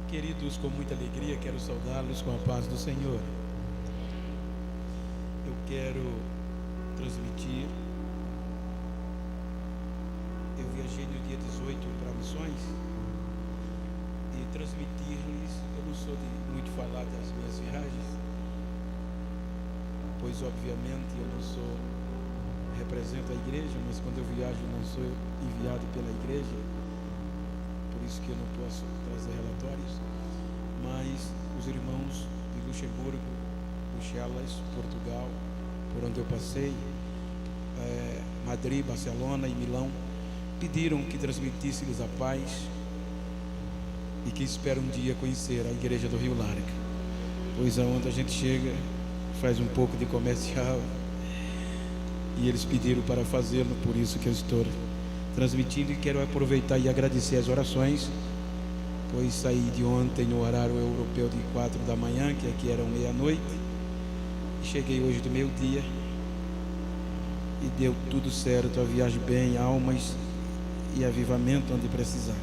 Queridos, com muita alegria, quero saudá-los com a paz do Senhor. Eu quero transmitir. Eu viajei no dia 18 para Missões e transmitir-lhes. Eu não sou de muito falar das minhas viagens, pois obviamente eu não sou, represento a igreja, mas quando eu viajo não sou enviado pela igreja. Por isso que eu não posso trazer relatórios, mas os irmãos de Luxemburgo, Bruxelas, Portugal, por onde eu passei, Madrid, Barcelona e Milão, pediram que transmitisse-lhes a paz e que espero um dia conhecer a igreja do Rio Larga, pois aonde a gente chega faz um pouco de comercial e eles pediram para fazê-lo, por isso que eu estou transmitindo, e quero aproveitar e agradecer as orações, pois saí de ontem no horário europeu de 4 da manhã, que aqui eram meia-noite, e cheguei hoje do meio-dia e deu tudo certo, a viagem bem, almas e avivamento onde precisava.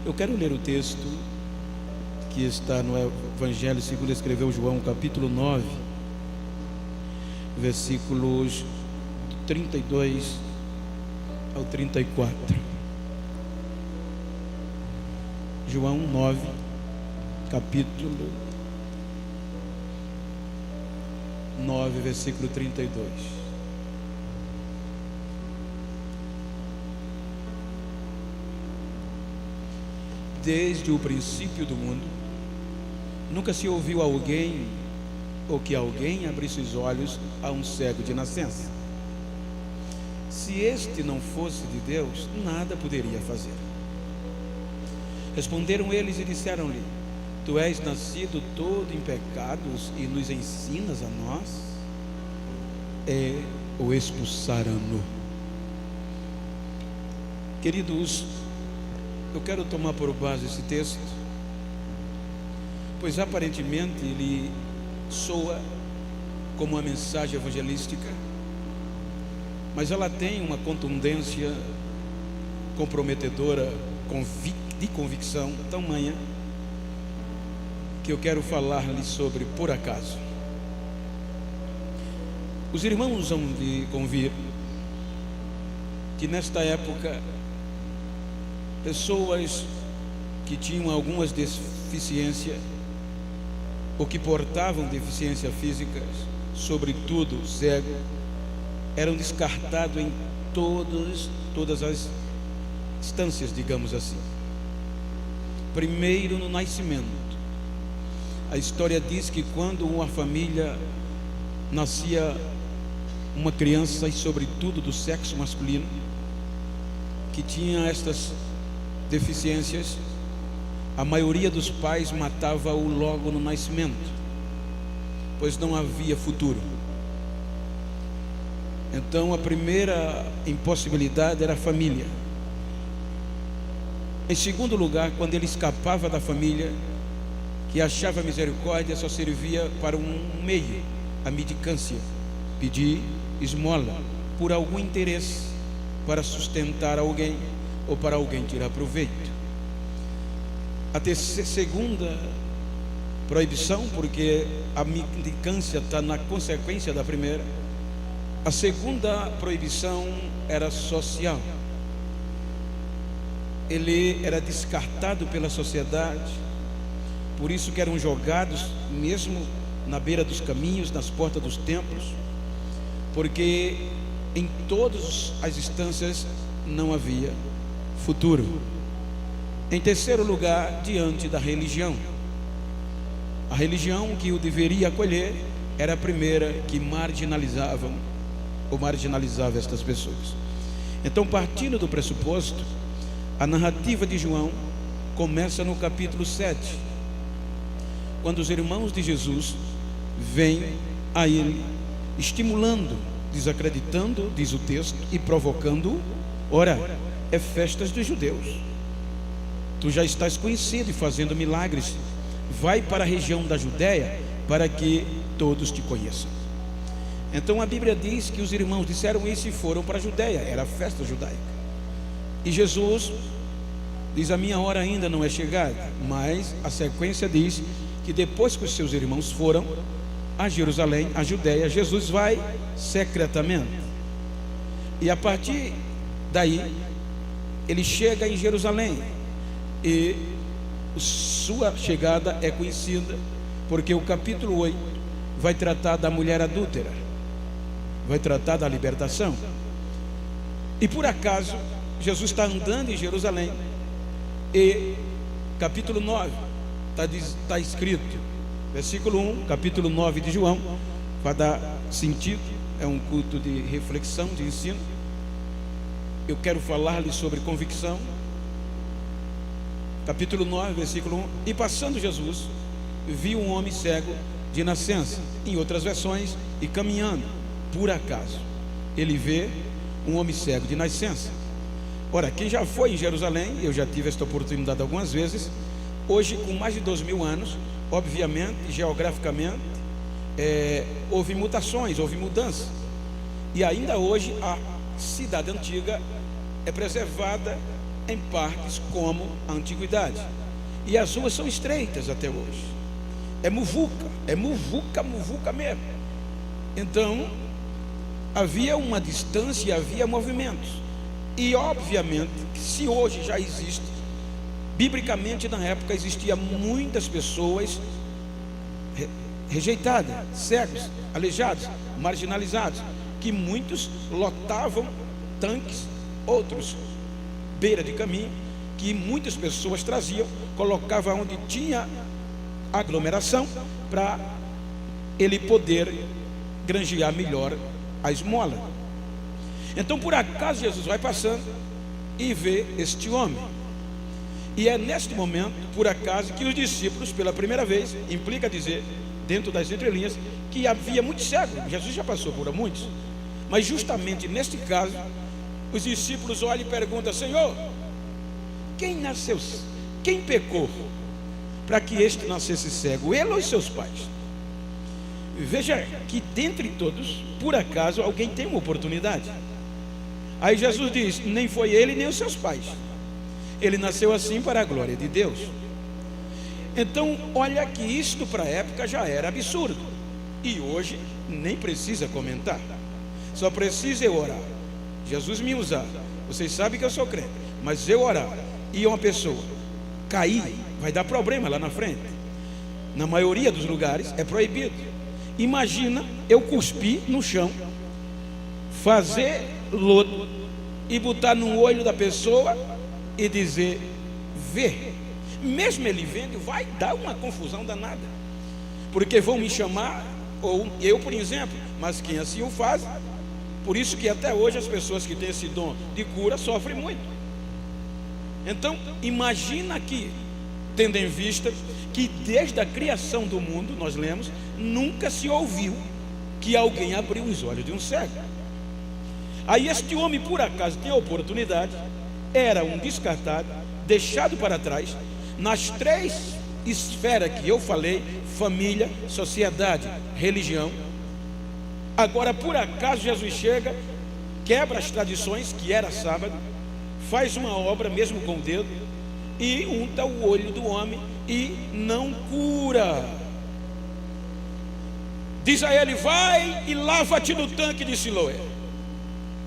Eu quero ler o texto que está no Evangelho segundo escreveu João, capítulo 9, versículos 32 ao 34. João 9, capítulo 9, versículo 32. Desde o princípio do mundo, nunca se ouviu alguém ou que alguém abrisse os olhos a um cego de nascença. Se este não fosse de Deus, nada poderia fazer. Responderam eles e disseram-lhe: Tu és nascido todo em pecados e nos ensinas a nós? E o expulsaram-no. Queridos, eu quero tomar por base esse texto, pois aparentemente ele soa como uma mensagem evangelística, mas ela tem uma contundência comprometedora, de convicção tamanha, que eu quero falar-lhe sobre por acaso. Os irmãos vão de convir que nesta época pessoas que tinham algumas deficiências ou que portavam deficiências físicas, sobretudo cego, eram descartados em todas as instâncias, digamos assim. Primeiro, no nascimento. A história diz que quando uma família nascia uma criança, e sobretudo do sexo masculino, que tinha estas deficiências, a maioria dos pais matava-o logo no nascimento, pois não havia futuro. Então a primeira impossibilidade era a família. Em segundo lugar, quando ele escapava da família, que achava misericórdia, só servia para um meio, a mendicância, pedir esmola por algum interesse, para sustentar alguém ou para alguém tirar proveito. A segunda proibição, porque a mendicância está na consequência da primeira. A segunda proibição era social. Ele era descartado pela sociedade, por isso que eram jogados mesmo na beira dos caminhos, nas portas dos templos, porque em todas as instâncias não havia futuro. Em terceiro lugar, diante da religião. A religião que o deveria acolher era a primeira que marginalizava estas pessoas. Então, partindo do pressuposto, a narrativa de João começa no capítulo 7, quando os irmãos de Jesus vêm a ele, estimulando, desacreditando, diz o texto, e provocando-o. Ora, é festas dos judeus. Tu já estás conhecido e fazendo milagres. Vai para a região da Judéia, para que todos te conheçam. Então a Bíblia diz que os irmãos disseram isso e foram para a Judéia. Era a festa judaica. E Jesus diz: a minha hora ainda não é chegada. Mas a sequência diz que depois que os seus irmãos foram a Jerusalém, a Judéia, Jesus vai secretamente. E a partir daí, ele chega em Jerusalém. E sua chegada é conhecida porque o capítulo 8 vai tratar da mulher adúltera, vai tratar da libertação. E por acaso, Jesus está andando em Jerusalém, e capítulo 9 está escrito, versículo 1, capítulo 9 de João, para dar sentido, é um culto de reflexão, de ensino. Eu quero falar-lhe sobre convicção. Capítulo 9, versículo 1: e passando Jesus, viu um homem cego de nascença. Em outras versões, e caminhando, por acaso, ele vê um homem cego de nascença. Ora, quem já foi em Jerusalém, eu já tive esta oportunidade algumas vezes. Hoje, com mais de 2000 anos, obviamente, geograficamente, houve mutações, houve mudança. E ainda hoje a cidade antiga é preservada em partes como a antiguidade. E as ruas são estreitas até hoje. É muvuca mesmo. Então, havia uma distância, havia movimentos. E obviamente, se hoje já existe, biblicamente na época existia muitas pessoas rejeitadas, cegos, aleijados, marginalizados, que muitos lotavam tanques, outros beira de caminho, que muitas pessoas traziam, colocavam onde tinha aglomeração, para ele poder granjear melhor a esmola. Então, por acaso, Jesus vai passando e vê este homem. E é neste momento, por acaso, que os discípulos, pela primeira vez, implica dizer, dentro das entrelinhas, que havia muitos cegos. Jesus já passou por muitos, mas justamente neste caso, os discípulos olham e perguntam: Senhor, quem nasceu, quem pecou para que este nascesse cego, ele ou os seus pais? Veja que dentre todos, por acaso, alguém tem uma oportunidade. Aí Jesus diz: nem foi ele nem os seus pais, ele nasceu assim para a glória de Deus. Então, olha que isto para a época já era absurdo, e hoje nem precisa comentar, só precisa eu orar, Jesus me usar. Vocês sabem que eu sou crente, mas eu orar e uma pessoa cair, vai dar problema lá na frente. Na maioria dos lugares é proibido. Imagina eu cuspir no chão, fazer lodo e botar no olho da pessoa e dizer: vê. Mesmo ele vendo, vai dar uma confusão danada, porque vão me chamar, ou eu, por exemplo, mas quem assim o faz. Por isso que até hoje as pessoas que têm esse dom de cura sofrem muito. Então, imagina aqui, tendo em vista que desde a criação do mundo, nós lemos, nunca se ouviu que alguém abriu os olhos de um cego. Aí este homem, por acaso, tem a oportunidade, era um descartado, deixado para trás, nas três esferas que eu falei: família, sociedade, religião. Agora, por acaso, Jesus chega, quebra as tradições, que era sábado, faz uma obra mesmo com o dedo, e unta o olho do homem e não cura. Diz a ele: vai e lava-te no tanque de Siloé.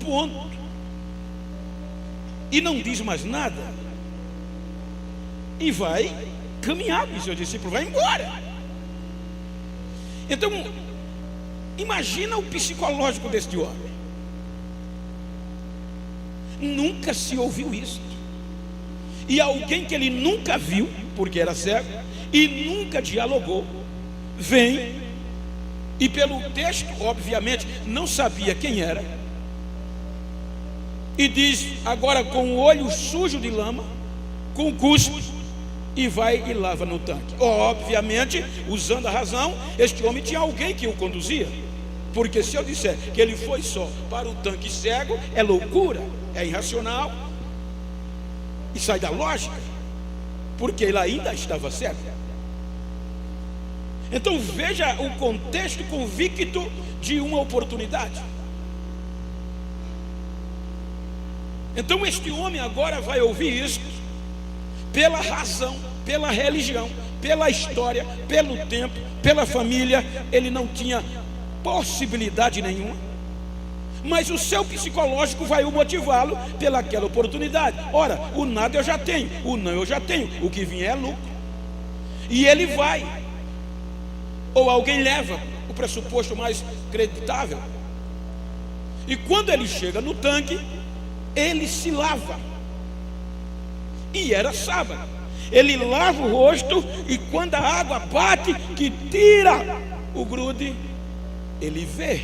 Ponto. E não diz mais nada. E vai caminhar com o seu discípulo, vai embora. Então, imagina o psicológico deste homem. Nunca se ouviu isso. E alguém que ele nunca viu, porque era cego, e nunca dialogou, vem, e pelo texto, obviamente, não sabia quem era, e diz agora com o olho sujo de lama, com cuspe, e vai e lava no tanque. Obviamente, usando a razão, este homem tinha alguém que o conduzia. Porque se eu disser que ele foi só para o tanque cego, é loucura, é irracional e sai da lógica, porque ele ainda estava cego. Então veja o contexto convicto de uma oportunidade. Então este homem agora vai ouvir isso pela razão, pela religião, pela história, pelo tempo, pela família, ele não tinha possibilidade nenhuma. Mas o seu psicológico vai o motivá-lo pelaquela oportunidade. Ora, o nada eu já tenho, o não eu já tenho, o que vier é lucro. E ele vai, ou alguém leva o pressuposto mais creditável. E quando ele chega no tanque, ele se lava. E era sábado. Ele lava o rosto, e quando a água bate, que tira o grude, ele vê,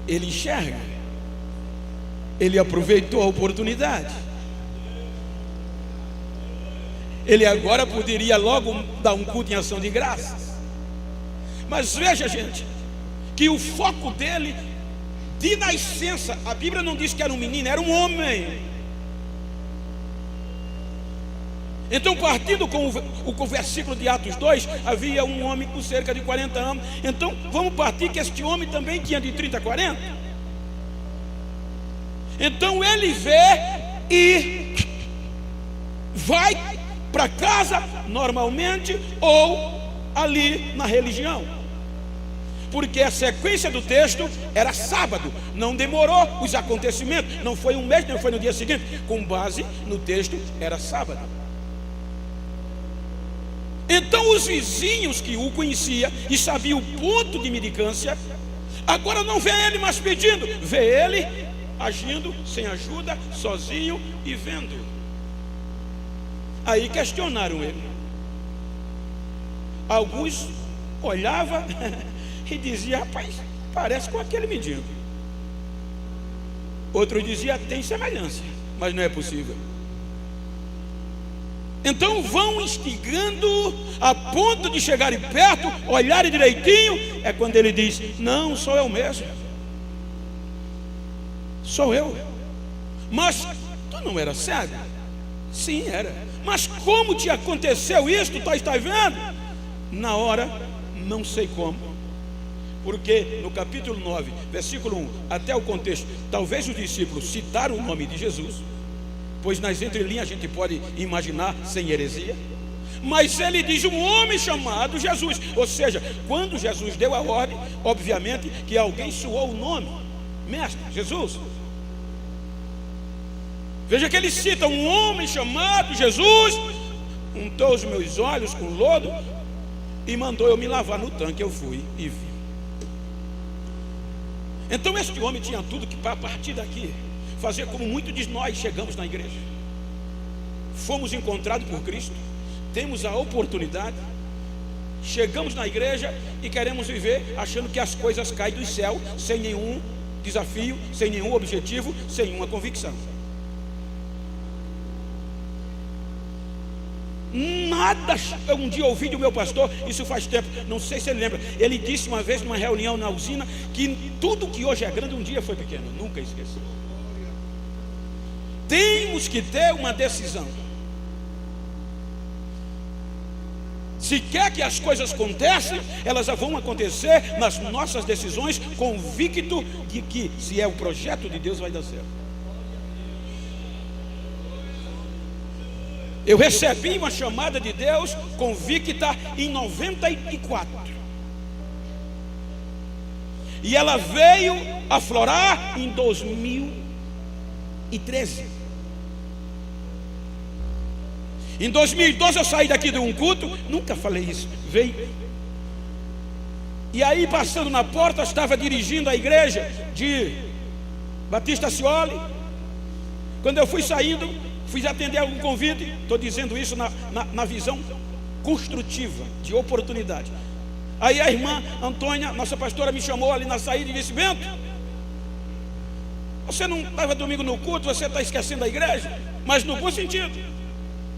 ele enxerga, ele aproveitou a oportunidade. Ele agora poderia logo dar um culto em ação de graças. Mas veja, gente, que o foco dele, de nascença, a Bíblia não diz que era um menino, era um homem. Então, partindo com o versículo de Atos 2, havia um homem com cerca de 40 anos. Então, vamos partir que este homem também tinha de 30 a 40. Então, ele vê e vai para casa normalmente, ou ali na religião. Porque a sequência do texto era sábado, não demorou os acontecimentos, não foi um mês, não foi no dia seguinte. Com base no texto, era sábado. Então os vizinhos que o conheciam e sabiam o ponto de medicância, agora não vê ele mais pedindo, vê ele agindo sem ajuda, sozinho e vendo. Aí questionaram ele. Alguns olhavam e diziam: rapaz, parece com aquele mendigo. Outros diziam: tem semelhança, mas não é possível. Então vão instigando a ponto de chegarem perto, olharem direitinho. É quando ele diz: não, sou eu mesmo, sou eu. Mas tu não era cego? Sim, era. Mas como te aconteceu isso? Tu estás vendo? Na hora, não sei como. Porque no capítulo 9, versículo 1, até o contexto, talvez os discípulos citaram o nome de Jesus, pois nas entrelinhas a gente pode imaginar sem heresia. Mas ele diz: um homem chamado Jesus. Ou seja, quando Jesus deu a ordem, obviamente que alguém suou o nome: mestre, Jesus. Veja que ele cita: um homem chamado Jesus untou os meus olhos com lodo e mandou eu me lavar no tanque. Eu fui e vi. Então este homem tinha tudo que, para partir daqui, fazer como muitos de nós chegamos na igreja. Fomos encontrados por Cristo, temos a oportunidade, chegamos na igreja e queremos viver achando que as coisas caem do céu, sem nenhum desafio, sem nenhum objetivo, sem nenhuma convicção. Nada. Um dia ouvi do meu pastor, isso faz tempo, não sei se ele lembra. Ele disse uma vez numa reunião na usina que tudo que hoje é grande um dia foi pequeno. Nunca esqueci. Temos que ter uma decisão. Se quer que as coisas aconteçam, elas vão acontecer nas nossas decisões, convicto de que, se é o projeto de Deus, vai dar certo. Eu recebi uma chamada de Deus convicta em 94. E ela veio aflorar em 2013. Em 2012 eu saí daqui de um culto, nunca falei isso, veio. E aí, passando na porta, estava dirigindo a igreja de Batista Cioli. Quando eu fui saindo, fui atender algum convite. Estou dizendo isso na visão construtiva, de oportunidade. Aí a irmã Antônia, nossa pastora, me chamou ali na saída e disse: Bento, você não estava domingo no culto, você está esquecendo a igreja? Mas no bom sentido,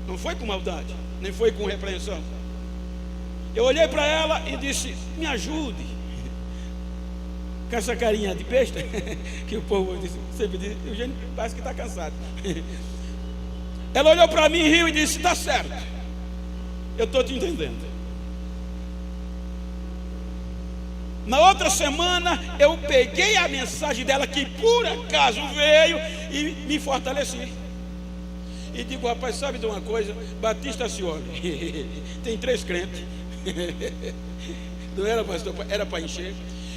não foi com maldade, nem foi com repreensão. Eu olhei para ela e disse: me ajude. Com essa carinha de besta que o povo sempre diz: Eugênio parece que está cansado. Ela olhou para mim, riu e disse: está certo, eu estou te entendendo. Na outra semana eu peguei a mensagem dela, que por acaso veio, e me fortaleci. e digo, rapaz, sabe de uma coisa? Batista Cioli, tem 3 crentes. Não era, pastor, era para encher.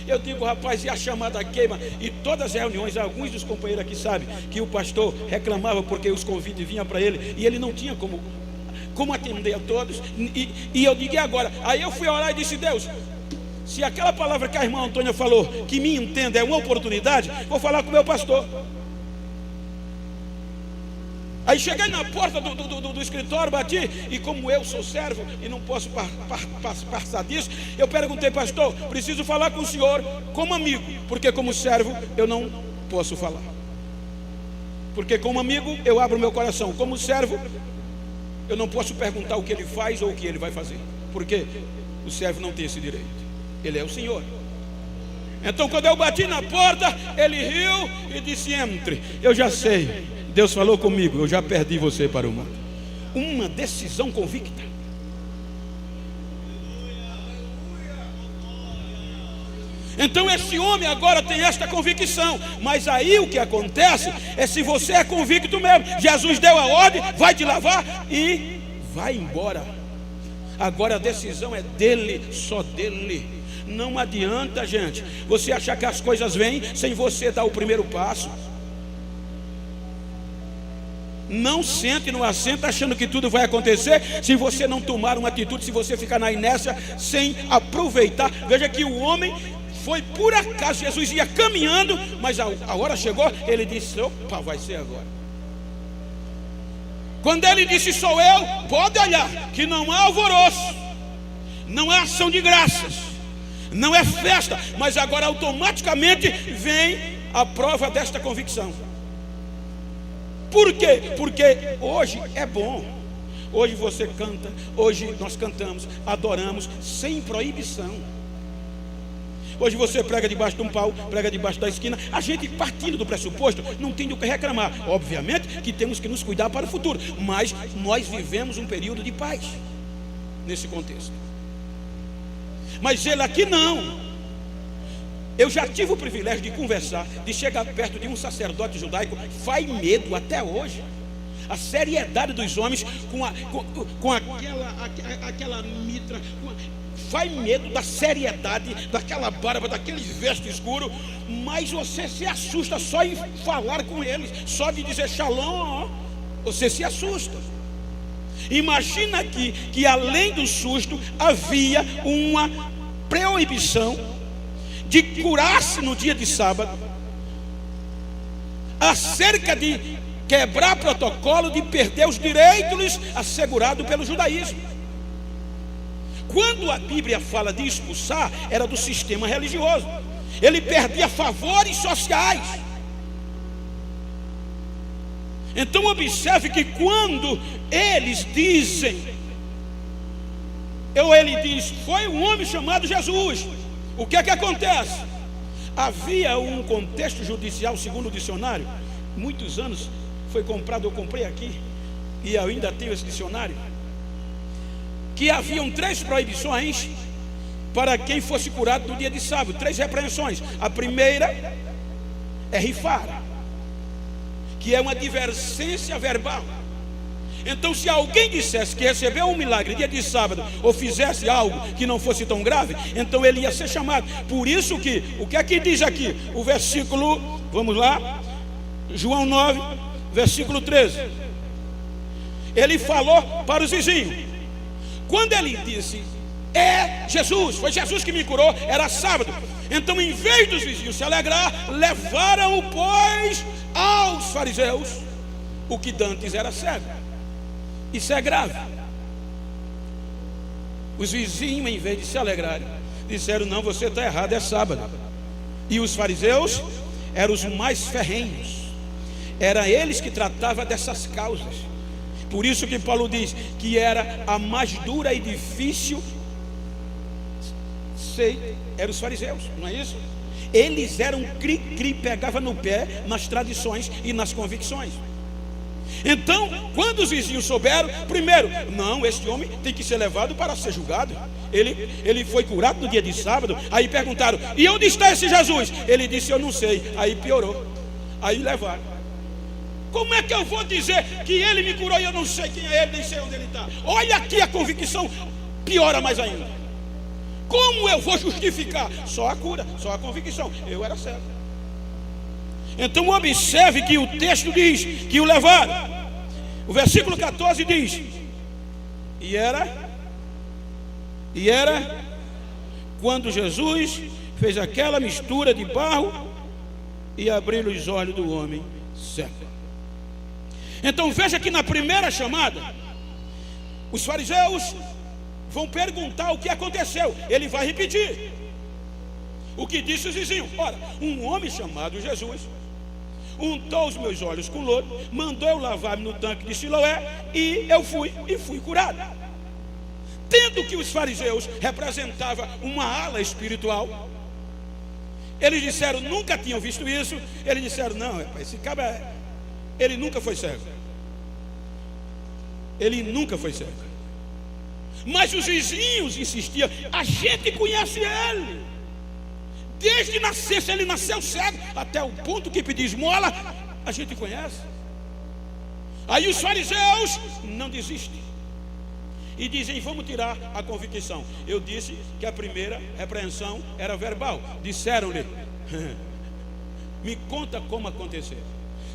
Eu digo, rapaz, e a chamada queima? E todas as reuniões, alguns dos companheiros aqui sabem que o pastor reclamava porque os convites vinham para ele e ele não tinha como atender a todos. E eu digo, e agora? Aí eu fui orar e disse, Deus, se aquela palavra que a irmã Antônia falou, que me entenda, é uma oportunidade, vou falar com o meu pastor. Aí cheguei na porta do escritório, bati, e como eu sou servo e não posso passar disso, eu perguntei, pastor, preciso falar com o senhor como amigo, porque como servo eu não posso falar. Porque como amigo eu abro meu coração, como servo eu não posso perguntar o que ele faz ou o que ele vai fazer, porque o servo não tem esse direito, ele é o senhor. Então quando eu bati na porta, ele riu e disse, entre. Eu já sei, Deus falou comigo, eu já perdi você para o mundo. Uma decisão convicta. Então esse homem agora tem esta convicção. Mas aí o que acontece é, se você é convicto mesmo, Jesus deu a ordem, vai te lavar e vai embora. Agora a decisão é dele, só dele. Não adianta, gente, você achar que as coisas vêm sem você dar o primeiro passo. Não sente no assento achando que tudo vai acontecer se você não tomar uma atitude, se você ficar na inércia sem aproveitar. Veja que o homem foi por acaso, Jesus ia caminhando, mas a hora chegou, ele disse, opa, vai ser agora. Quando ele disse, sou eu, pode olhar, que não há alvoroço, não há ação de graças, não é festa, mas agora automaticamente vem a prova desta convicção. Por quê? Porque hoje é bom. Hoje você canta, hoje nós cantamos, adoramos sem proibição. Hoje você prega debaixo de um pau, prega debaixo da esquina. A gente, partindo do pressuposto, não tem do que reclamar. Obviamente que temos que nos cuidar para o futuro, mas nós vivemos um período de paz nesse contexto. Mas ele aqui não. Eu já tive o privilégio de conversar, de chegar perto de um sacerdote judaico. Faz medo até hoje a seriedade dos homens com aquela mitra. Faz medo da seriedade, daquela barba, daqueles vestos escuros. Mas você se assusta só em falar com eles, só de dizer shalom, você se assusta. Imagina aqui que além do susto havia uma proibição de curar-se no dia de sábado, acerca de quebrar protocolo, de perder os direitos assegurados pelo judaísmo. Quando a Bíblia fala de expulsar, era do sistema religioso. Ele perdia favores sociais. Então observe que quando eles dizem, ele diz, foi um homem chamado Jesus. O que é que acontece? Havia um contexto judicial, segundo o dicionário, muitos anos foi comprado, eu comprei aqui, e eu ainda tenho esse dicionário, que haviam 3 proibições para quem fosse curado no dia de sábado, 3 repreensões. A primeira é rifar, que é uma advertência verbal. Então, se alguém dissesse que recebeu um milagre dia de sábado, ou fizesse algo que não fosse tão grave, então ele ia ser chamado. Por isso que, o que é que diz aqui? O versículo, vamos lá, João 9, versículo 13. Ele falou para os vizinhos. Quando ele disse, é Jesus, foi Jesus que me curou, era sábado. Então, em vez dos vizinhos se alegrar, levaram, pois, aos fariseus o que dantes era cego. Isso é grave. Os vizinhos, em vez de se alegrarem, disseram, não, você está errado, é sábado. E os fariseus eram os mais ferrenhos. Eram eles que tratavam dessas causas. Por isso que Paulo diz que era a mais dura e difícil. Eram os fariseus, não é isso? Eles eram cri-cri, pegavam no pé nas tradições e nas convicções. Então, quando os vizinhos souberam, primeiro, não, este homem tem que ser levado para ser julgado. Ele foi curado no dia de sábado. Aí perguntaram, e onde está esse Jesus? Ele disse, eu não sei. Aí piorou. Aí levaram. Como é que eu vou dizer que ele me curou e eu não sei quem é ele, nem sei onde ele está? Olha aqui, a convicção piora mais ainda. Como eu vou justificar? Só a cura, só a convicção. Eu era cego. Então observe que o texto diz que o levaram. O versículo 14 diz: E era quando Jesus fez aquela mistura de barro e abriu os olhos do homem cego. Então veja que na primeira chamada, os fariseus vão perguntar o que aconteceu. Ele vai repetir o que disse os vizinhos. Ora, um homem chamado Jesus untou os meus olhos com lodo, mandou eu lavar-me no tanque de Siloé, e eu fui curado. Tendo que os fariseus representavam uma ala espiritual, eles disseram, nunca tinham visto isso. Eles disseram, não, esse cabra, ele nunca foi cego. Ele nunca foi cego. Mas os vizinhos insistiam, a gente conhece ele. Desde nascer, se ele nasceu cego, até o ponto que pedir esmola, a gente conhece. Aí os fariseus não desistem e dizem, vamos tirar a convicção. Eu disse que a primeira repreensão era verbal. Disseram-lhe, me conta como aconteceu.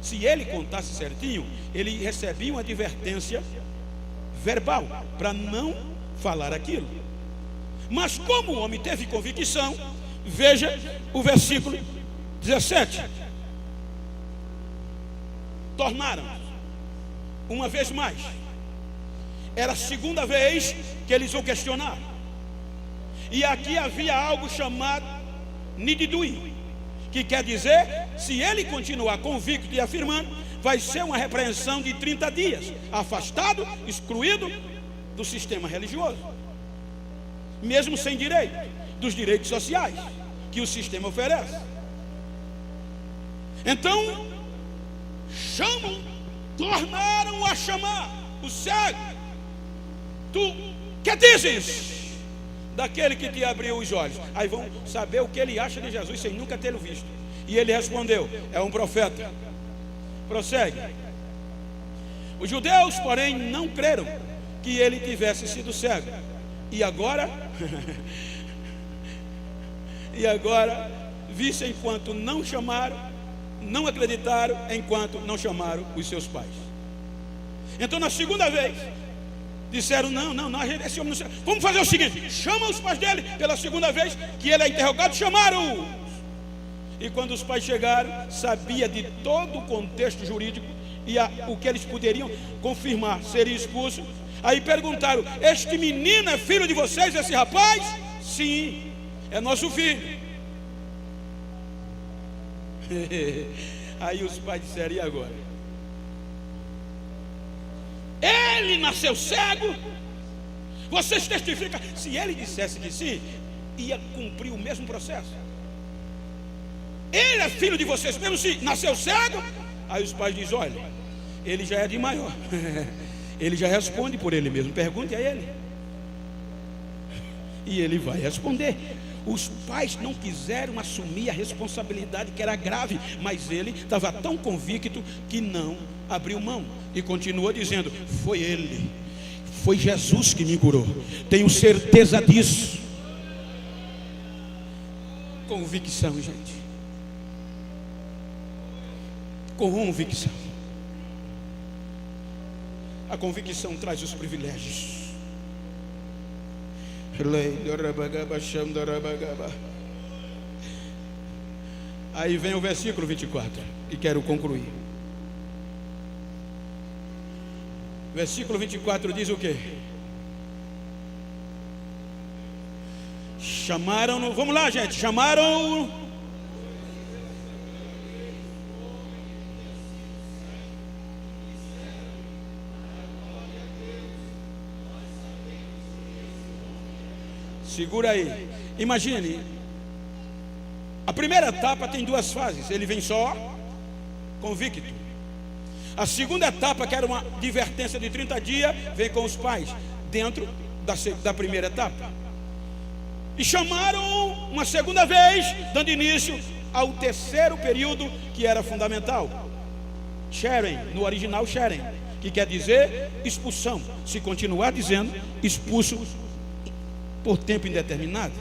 Se ele contasse certinho, ele recebia uma advertência verbal, para não falar aquilo. Mas como o homem teve convicção, veja o versículo 17. Tornaram uma vez mais. Era a segunda vez que eles o questionaram. E aqui havia algo chamado nididui, que quer dizer, se ele continuar convicto e afirmando, vai ser uma repreensão de 30 dias, afastado, excluído do sistema religioso, mesmo sem direito, dos direitos sociais que o sistema oferece. Então tornaram a chamar o cego. Tu que dizes daquele que te abriu os olhos? Aí vão saber o que ele acha de Jesus sem nunca tê-lo visto. E ele respondeu, é um profeta. Prossegue. Os judeus, porém, não creram que ele tivesse sido cego. E agora visse enquanto não chamaram, não acreditaram enquanto não chamaram os seus pais. Então na segunda vez disseram, não, esse homem não sei. Vamos fazer o seguinte, chama os pais dele. Pela segunda vez que ele é interrogado, chamaram. E quando os pais chegaram, sabia de todo o contexto jurídico e o que eles poderiam confirmar, seria expulso. Aí perguntaram, este menino é filho de vocês, esse rapaz? Sim, é nosso filho. Aí os pais disseram, e agora? Ele nasceu cego? Vocês testificam? Se ele dissesse que sim, ia cumprir o mesmo processo. Ele é filho de vocês mesmo se nasceu cego? Aí os pais dizem, olha, ele já é de maior. Ele já responde por ele mesmo. Pergunte a ele. E ele vai responder. Os pais não quiseram assumir a responsabilidade, que era grave, mas ele estava tão convicto que não abriu mão. E continua dizendo, foi ele, foi Jesus que me curou. Tenho certeza disso. Convicção, gente. Convicção. A convicção traz os privilégios. Aí vem o versículo 24, e quero concluir. Versículo 24 diz o quê? Chamaram-no, vamos lá, gente, chamaram-no. Segura aí. Imagine, a primeira etapa tem duas fases. Ele vem só, convicto. A segunda etapa, que era uma advertência de 30 dias, vem com os pais, dentro da primeira etapa. E chamaram uma segunda vez, dando início ao terceiro período, que era fundamental. Sheren, no original Sheren, que quer dizer expulsão. Se continuar dizendo, expulso por tempo indeterminado.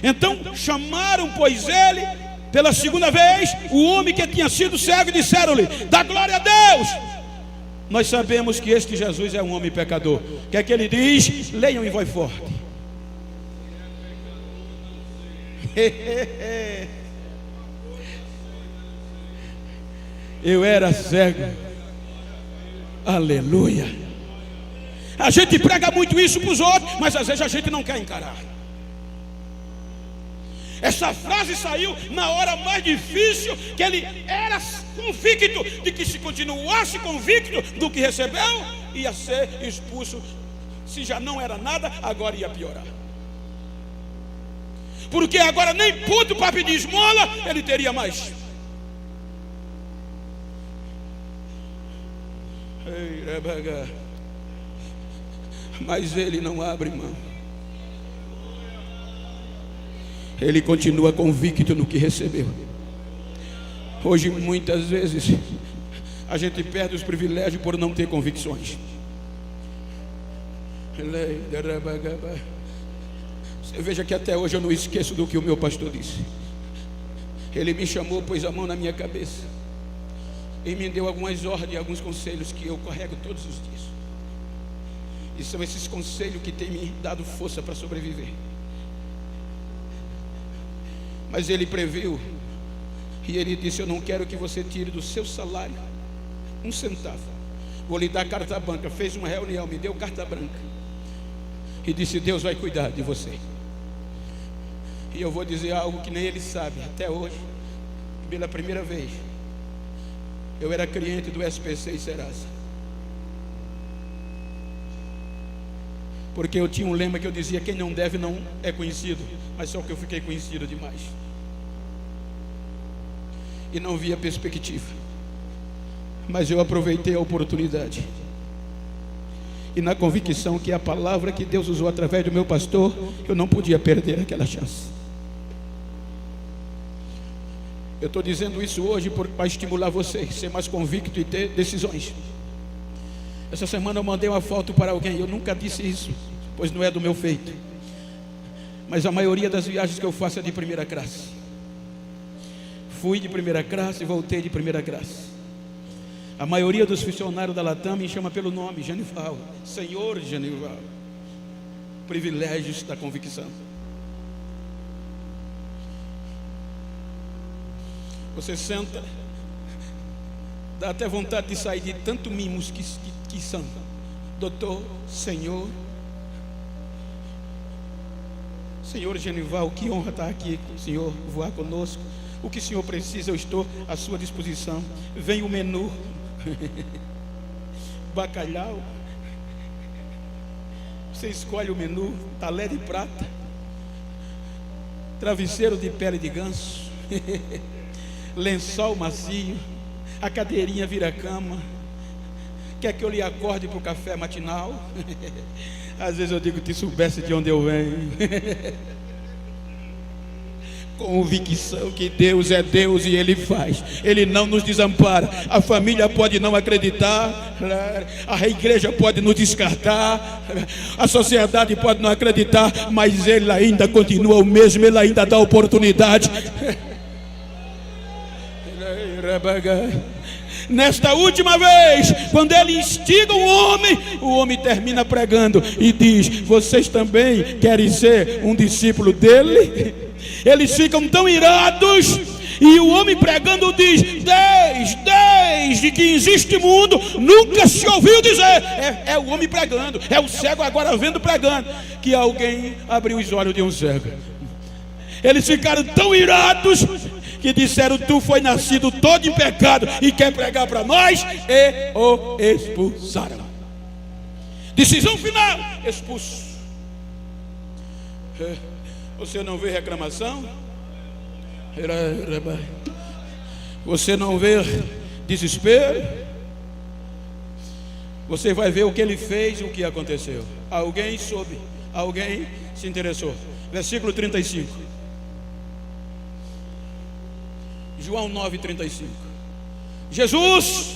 Então chamaram, pois, ele pela segunda vez, o homem que tinha sido cego, e disseram-lhe: dá glória a Deus. Nós sabemos que este Jesus é um homem pecador. O que é que ele diz? Leiam em voz forte. Eu era cego. Aleluia. A gente prega muito isso para os outros, mas às vezes a gente não quer encarar. Essa frase saiu na hora mais difícil, que ele era convicto de que, se continuasse convicto do que recebeu, ia ser expulso. Se já não era nada, agora ia piorar. Porque agora nem puto para pedir esmola ele teria mais. Mas ele não abre mão. Ele continua convicto no que recebeu. Hoje muitas vezes a gente perde os privilégios por não ter convicções. Você veja que até hoje eu não esqueço do que o meu pastor disse. Ele me chamou, pôs a mão na minha cabeça e me deu algumas ordens, alguns conselhos que eu carrego todos os dias. E são esses conselhos que têm me dado força para sobreviver. Mas ele previu, e ele disse: eu não quero que você tire do seu salário um centavo. Vou lhe dar carta branca. Fez uma reunião, me deu carta branca e disse: Deus vai cuidar de você. E eu vou dizer algo que nem ele sabe. Até hoje, pela primeira vez, eu era cliente do SPC e Serasa, porque eu tinha um lema que eu dizia: quem não deve não é conhecido. Mas só que eu fiquei conhecido demais e não via perspectiva. Mas eu aproveitei a oportunidade, e na convicção que a palavra que Deus usou através do meu pastor, eu não podia perder aquela chance. Eu estou dizendo isso hoje para estimular você a ser mais convicto e ter decisões. Essa semana eu mandei uma foto para alguém. Eu nunca disse isso, pois não é do meu feito, mas a maioria das viagens que eu faço é de primeira classe. Fui de primeira classe e voltei de primeira classe. A maioria dos funcionários da Latam me chama pelo nome: Genival, Senhor Genival. Privilégios da convicção. Você senta, dá até vontade de sair de tanto mimos que são. Doutor, Senhor Genival, que honra estar aqui com o Senhor, voar conosco. O que o Senhor precisa, eu estou à sua disposição. Vem o menu. Bacalhau. Você escolhe o menu: talher de prata, travesseiro de pele de ganso, lençol macio, a cadeirinha vira-cama. Quer que eu lhe acorde para o café matinal? Às vezes eu digo: te soubesse de onde eu venho. Convicção que Deus é Deus e Ele faz. Ele não nos desampara. A família pode não acreditar, a igreja pode nos descartar, a sociedade pode não acreditar, mas Ele ainda continua o mesmo. Ele ainda dá oportunidade. Nesta última vez, quando ele instiga o homem termina pregando e diz: vocês também querem ser um discípulo dele? Eles ficam tão irados, e o homem pregando diz: desde que existe mundo, nunca se ouviu dizer. É o homem pregando, é o cego agora vendo pregando, que alguém abriu os olhos de um cego. Eles ficaram tão irados que disseram: tu foi nascido todo em pecado e quer pregar para nós? E o expulsaram. Decisão final: expulso. Você não vê reclamação? Você não vê desespero? Você vai ver o que ele fez e o que aconteceu. Alguém soube, alguém se interessou. Versículo 35. João 9:35. Jesus,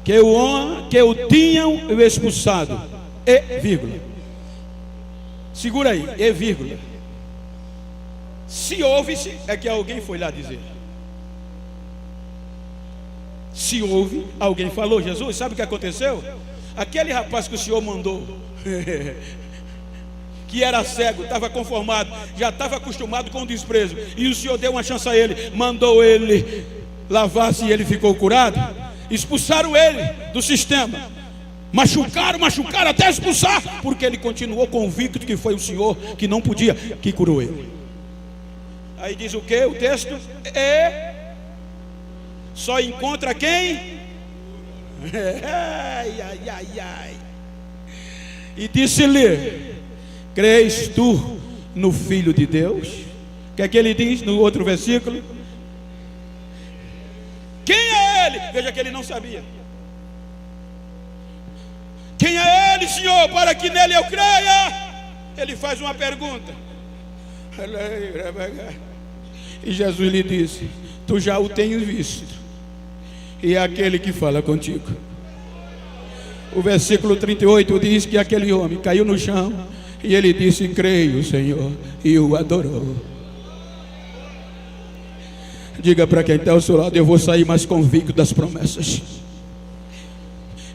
que o tinham expulsado, e vírgula, segura aí, e vírgula, se ouve-se, é que alguém foi lá dizer. Se ouve, alguém falou. Jesus, sabe o que aconteceu? Aquele rapaz que o Senhor mandou, que era cego, estava conformado, já estava acostumado com o desprezo, e o Senhor deu uma chance a ele, mandou ele lavar-se e ele ficou curado. Expulsaram ele do sistema, machucaram até expulsar, porque ele continuou convicto que foi o Senhor que não podia, que curou ele. Aí diz o que? O texto só encontra quem? Ai. E disse-lhe: crês tu no Filho de Deus? O que é que ele diz no outro versículo? Quem é ele? Veja que ele não sabia. Quem é ele, Senhor, para que nele eu creia? Ele faz uma pergunta. E Jesus lhe disse: tu já o tens visto, e é aquele que fala contigo. O versículo 38 diz que aquele homem caiu no chão e ele disse: creio, Senhor, e o adorou. Diga para quem está ao seu lado: eu vou sair mais convicto das promessas.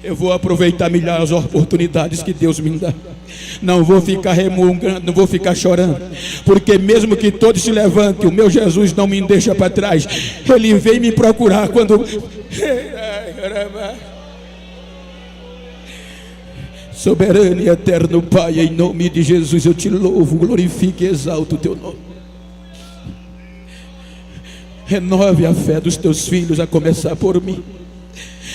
Eu vou aproveitar milhares de oportunidades que Deus me dá. Não vou ficar remungando, não vou ficar chorando, porque mesmo que todos se levantem, o meu Jesus não me deixa para trás. Ele vem me procurar quando... Soberano e eterno Pai, em nome de Jesus eu te louvo, glorifico e exalto o teu nome. Renove a fé dos teus filhos, a começar por mim.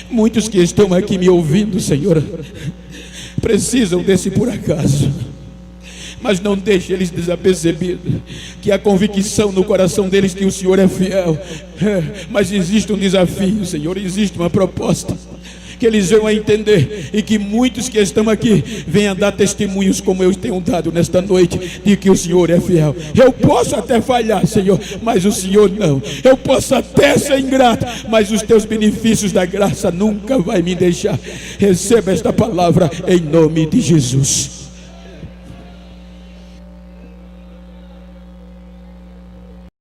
Muitos que estão aqui me ouvindo, Senhor, precisam desse por acaso, mas não deixe eles desapercebidos, que a convicção no coração deles que o Senhor é fiel. Mas existe um desafio, Senhor, existe uma proposta, que eles venham a entender, e que muitos que estão aqui venham dar testemunhos como eu tenho dado nesta noite, de que o Senhor é fiel. Eu posso até falhar, Senhor, mas o Senhor não. Eu posso até ser ingrato, mas os teus benefícios da graça nunca vai me deixar. Receba esta palavra em nome de Jesus.